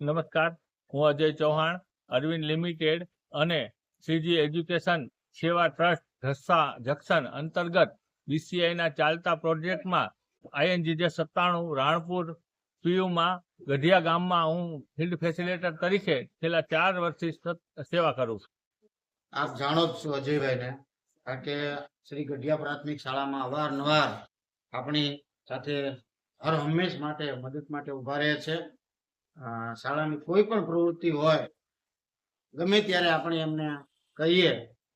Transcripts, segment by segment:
નમસ્કાર, હું અજય ચૌહાણ, અરવિંદ લિમિટેડ અને શ્રીજી એજ્યુકેશન સેવા ટ્રસ્ટ ઢસા જંકશન અંતર્ગત બીસીઆઈના ચાલતા પ્રોજેક્ટમાં INGJ 97 રાણપુર PUમાં ગઢિયા ગામમાં હું ફિલ્ડ ફેસિલિટેટર તરીકે છેલ્લા 4 વર્ષથી સેવા કરું છું. આપ જાણો જ છો અજયભાઈને, કારણ કે શ્રી ગઢિયા પ્રાથમિક શાળામાં અવારનવાર આપણી સાથે હર હંમેશ માટે મદદ માટે ઉભા રહે છે. શાળાની કોઈ પણ પ્રવૃત્તિ હોય, ગમે ત્યારે આપણે એમને કહીએ,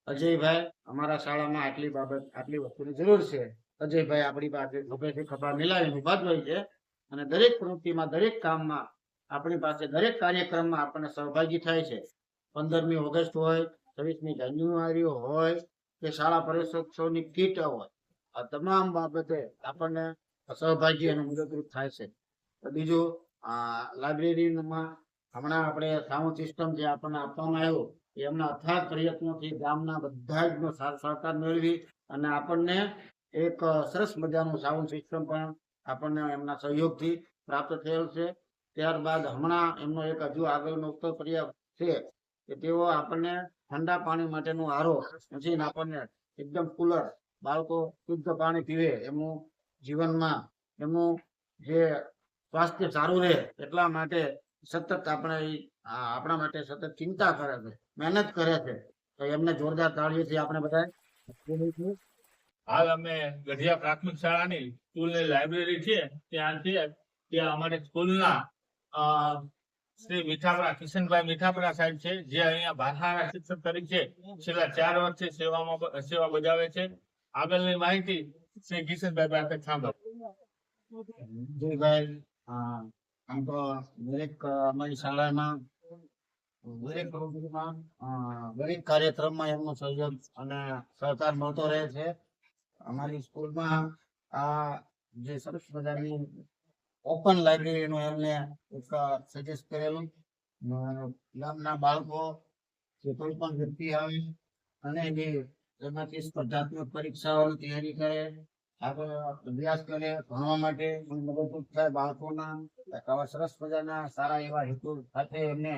અજયભાઈ અમારા શાળામાં આટલી બાબત આટલી વસ્તુની જરૂર છે, અજયભાઈ આપણી પાસે ખભેથી ખભા મિલાવીને ઉભા જ હોય છે અને દરેક પ્રવૃત્તિમાં દરેક કામમાં આપણી પાસે દરેક કાર્યક્રમમાં આપણને સહભાગી થાય છે. 15મી ઓગસ્ટ હોય, 26મી જાન્યુઆરી હોય કે શાળા પ્રવેશોત્સવની કીટ હોય, આ તમામ બાબતે આપણને સહભાગી અને મદદરૂપ થાય છે. બીજું લાઇબ્રેરીમાં હમણાં આપણે સાઉન્ડ સિસ્ટમ જે આપણને આપવામાં આવ્યું એ એમના અથાગ પ્રયત્નોથી ગામના બધા જ સાથ સહકાર મેળવી અને આપણને એક સરસ મજાનું સાઉન્ડ સિસ્ટમ પણ આપણને એમના સહયોગથી પ્રાપ્ત થયેલ છે. ત્યારબાદ હમણાં એમનો એક હજુ આગળનો ઉત્તર પ્રયાસ છે કે તેઓ આપણને ઠંડા પાણી માટેનું આરો મશીન આપણને એકદમ કુલર, બાળકો શુદ્ધ પાણી પીવે, એમનું જીવનમાં એમનું જે સ્વાસ્થ્ય સારું રહે એટલા માટે સતત આપણા માટે સતત ચિંતા કરે છે, મહેનત કરે છે. તો એમને જોરદાર તાળીઓથી આપણે બધા હાલ અમે ગઢિયા પ્રાથમિક શાળાની સ્કૂલની લાઇબ્રેરી છે ત્યાં અમારી સ્કૂલના શ્રી મીઠાપરા કિશનભાઈ મીઠાપરા સાહેબ છે, જે અહીંયા ભાષાના શિક્ષક તરીકે છેલ્લા 4 વર્ષથી સેવા બજાવે છે. આગળની માહિતી શ્રી કિશનભાઈ પાસે સાંભળો. આમ તો દરેક અમારી શાળામાં દરેક પ્રવૃત્તિમાં દરેક કાર્યક્રમમાં એમનો સહયોગ અને સહકાર મળતો રહે છે. અમારી સ્કૂલમાં આ જે સરસ મજાની ઓપન લાઇબ્રેરીનું એમને એક સજેસ્ટ કરેલું, ગામના બાળકો કે કોઈ પણ વ્યક્તિ આવે અને એમાંથી સ્પર્ધાત્મક પરીક્ષાઓની તૈયારી કરે, આગળ અભ્યાસ કરે, ભણવા માટે મદદરૂપ થાય બાળકોના, આવા સરસ મજાના સારા એવા હેતુ સાથે એમને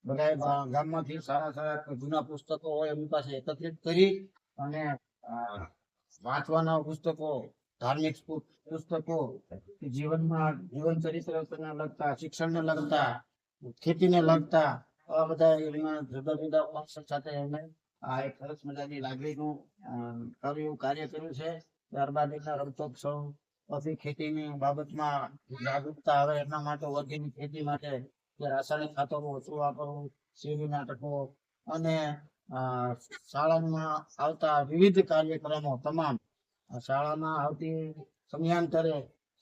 બધા ગામમાંથી સારા જૂના પુસ્તકો હોય એમની પાસે એકત્રિત કરી અને વાંચવાના પુસ્તકો, ધાર્મિક પુસ્તકો, જીવન ચરિત્રને લગતા, શિક્ષણને લગતા, ખેતીને લગતા આવા બધા જુદા જુદા ફંક્શન સાથે એમને આ એક સરસ મજાની લાઇબ્રેરીનું કાર્ય કર્યું છે. ત્યારબાદ એમના રમતોત્સવ, પછી ખેતીની બાબતમાં જાગૃતતા આવે એના માટે ઓર્ગેનિક ખેતી માટે રાસાયણિક ખાતરો ઓછું વાપરવું, શેરી નાટકો અને શાળામાં આવતા વિવિધ કાર્યક્રમો તમામ શાળામાં આવતી સમયાંતરે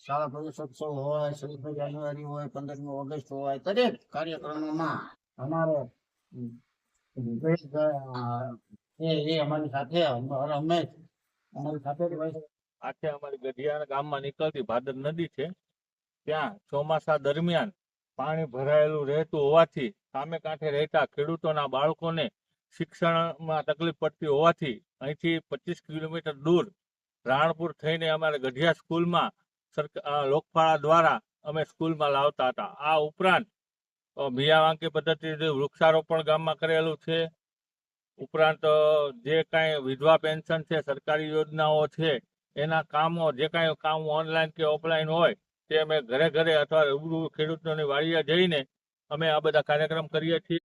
શાળા પ્રવેશોત્સવ હોય, 26મી જાન્યુઆરી હોય, 15મી ઓગસ્ટ હોય, દરેક કાર્યક્રમોમાં અમારે અમારી સાથે અમારી સાથે અમારી ગઢિયા ગામમાં નીકળતી ભાદર નદી છે, ત્યાં ચોમાસા દરમિયાન પાણી ભરાયેલું રહેતું હોવાથી સામે કાંઠે રહેતા ખેડૂતોના બાળકોને શિક્ષણમાં તકલીફ પડતી હોવાથી અહીંથી 25 કિલોમીટર દૂર રાણપુર થઈને અમારે ગઢિયા સ્કૂલમાં લોકફાળા દ્વારા અમે સ્કૂલમાં લાવતા હતા. આ ઉપરાંત મિયા વાંકી પદ્ધતિથી વૃક્ષારોપણ ગામમાં કરેલું છે. ઉપરાંત જે કાંઈ વિધવા પેન્શન છે, સરકારી યોજનાઓ છે, એના કામો જે કાંઈ કામ ઓનલાઈન કે ઓફલાઈન હોય તે અમે ઘરે અથવા રૂબરૂ ખેડૂતોની વાડીએ જઈને અમે આ બધા કાર્યક્રમ કરીએ છીએ.